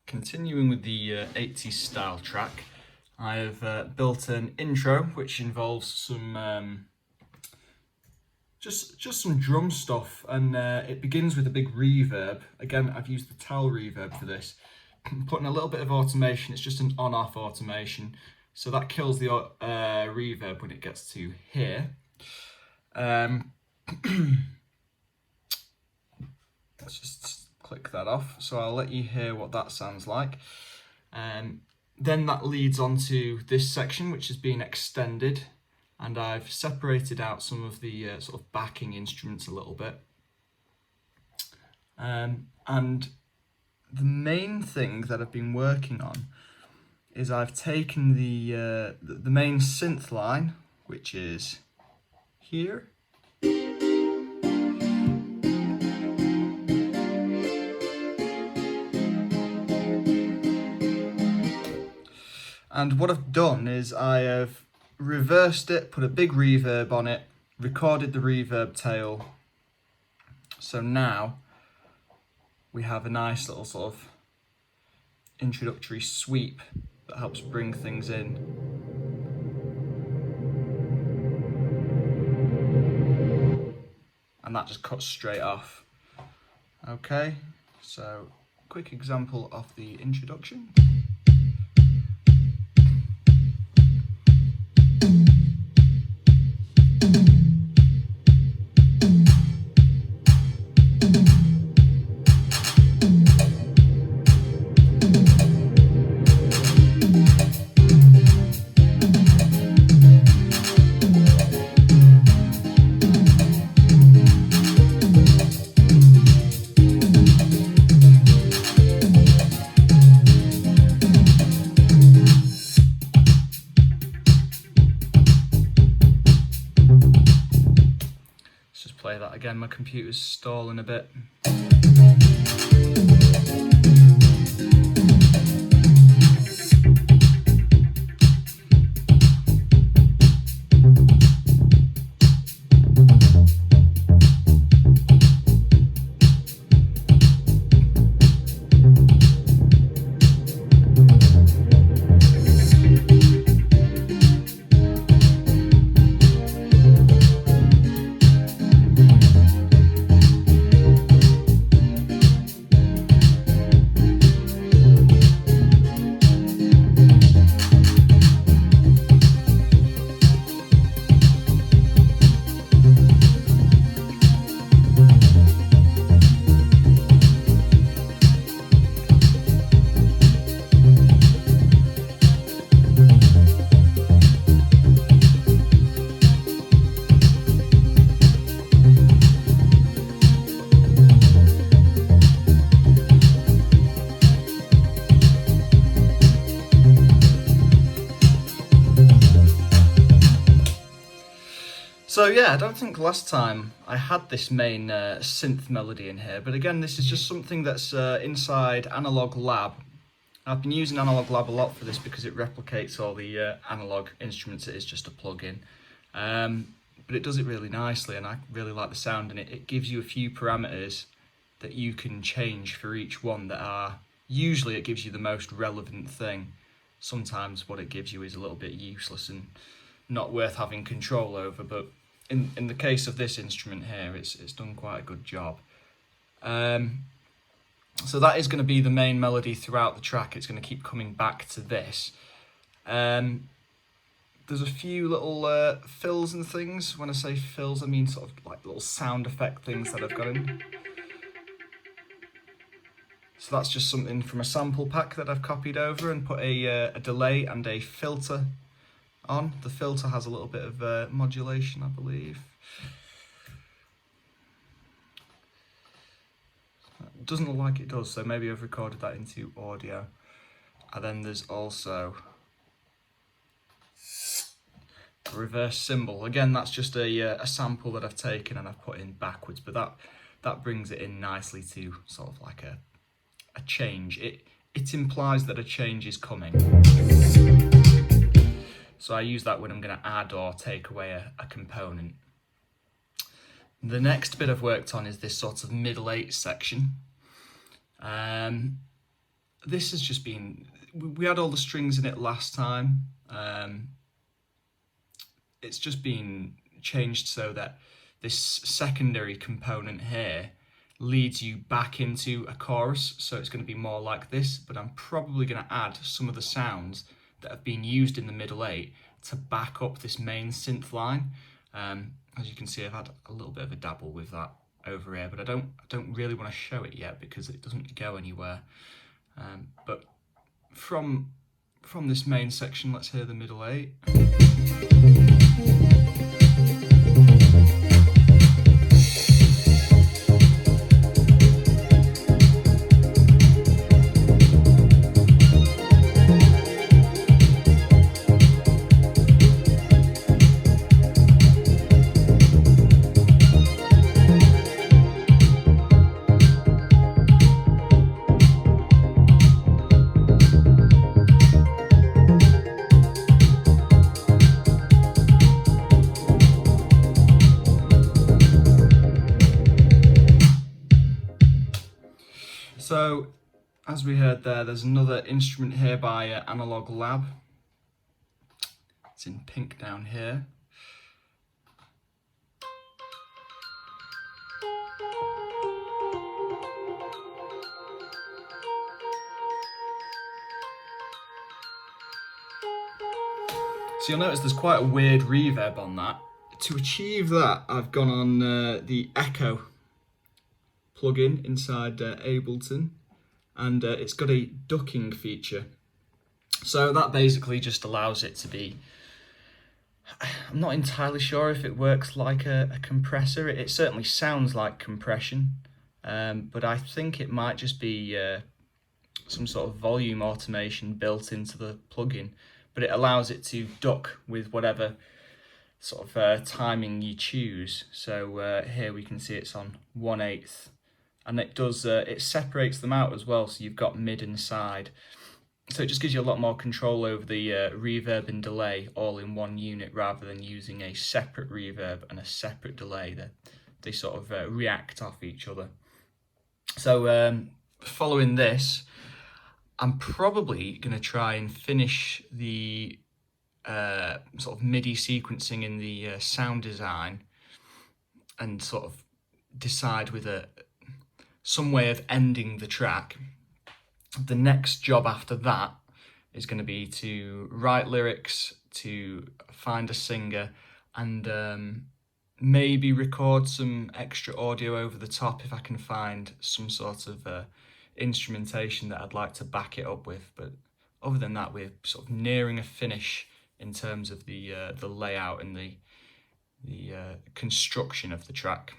Continuing with the 80s style track, I have built an intro which involves some just some drum stuff, and it begins with a big reverb. Again, I've used the towel reverb for this. I'm putting a little bit of automation. It's just an on-off automation, so that kills the reverb when it gets to here. Let's just click that off, so I'll let you hear what that sounds like. Then that leads on to this section, which has been extended, and I've separated out some of the sort of backing instruments a little bit. And the main thing that I've been working on is I've taken the main synth line, which is here. And what I've done is I have reversed it, put a big reverb on it, recorded the reverb tail. So now we have a nice little sort of introductory sweep that helps bring things in. And that just cuts straight off. Okay, so quick example of the introduction. Play that again, my computer's stalling a bit. So yeah, I don't think last time I had this main synth melody in here, but again, this is just something that's inside Analog Lab. I've been using Analog Lab a lot for this because it replicates all the analog instruments. It is just a plugin, but it does it really nicely, and I really like the sound in it. It gives you a few parameters that you can change for each one that are, usually it gives you the most relevant thing. Sometimes what it gives you is a little bit useless and not worth having control over, but in the case of this instrument here, it's done quite a good job. So that is going to be the main melody throughout the track. It's going to keep coming back to this. There's a few little fills and things. When I say fills, I mean sort of like little sound effect things that I've got in. So that's just something from a sample pack that I've copied over and put a delay and a filter on. The filter has a little bit of modulation, I believe. It doesn't look like it does, so maybe I've recorded that into audio. And then there's also a reverse cymbal. Again, that's just a sample that I've taken and I've put in backwards, but that brings it in nicely to sort of like a change. It implies that a change is coming. So I use that when I'm going to add or take away a component. The next bit I've worked on is this sort of middle 8 section. this has just been, we had all the strings in it last time. It's just been changed so that this secondary component here leads you back into a chorus, so it's going to be more like this, but I'm probably going to add some of the sounds that have been used in the middle 8 to back up this main synth line. As you can see, I've had a little bit of a dabble with that over here, but I don't really want to show it yet because it doesn't go anywhere. But from this main section, let's hear the middle 8. So, as we heard there, there's another instrument here by Analog Lab. It's in pink down here. So you'll notice there's quite a weird reverb on that. To achieve that, I've gone on the Echo plugin inside Ableton, and it's got a ducking feature. So that basically just allows it to be, I'm not entirely sure if it works like a compressor. It certainly sounds like compression, but I think it might just be some sort of volume automation built into the plugin, but it allows it to duck with whatever sort of timing you choose. So here we can see it's on 1/8, and it does it separates them out as well, so you've got mid and side. So it just gives you a lot more control over the reverb and delay all in one unit, rather than using a separate reverb and a separate delay. They sort of react off each other. So following this, I'm probably going to try and finish the sort of MIDI sequencing in the sound design, and sort of decide with some way of ending the track. The next job after that is going to be to write lyrics, to find a singer, and maybe record some extra audio over the top if I can find some sort of instrumentation that I'd like to back it up with. But other than that, we're sort of nearing a finish in terms of the layout and the construction of the track.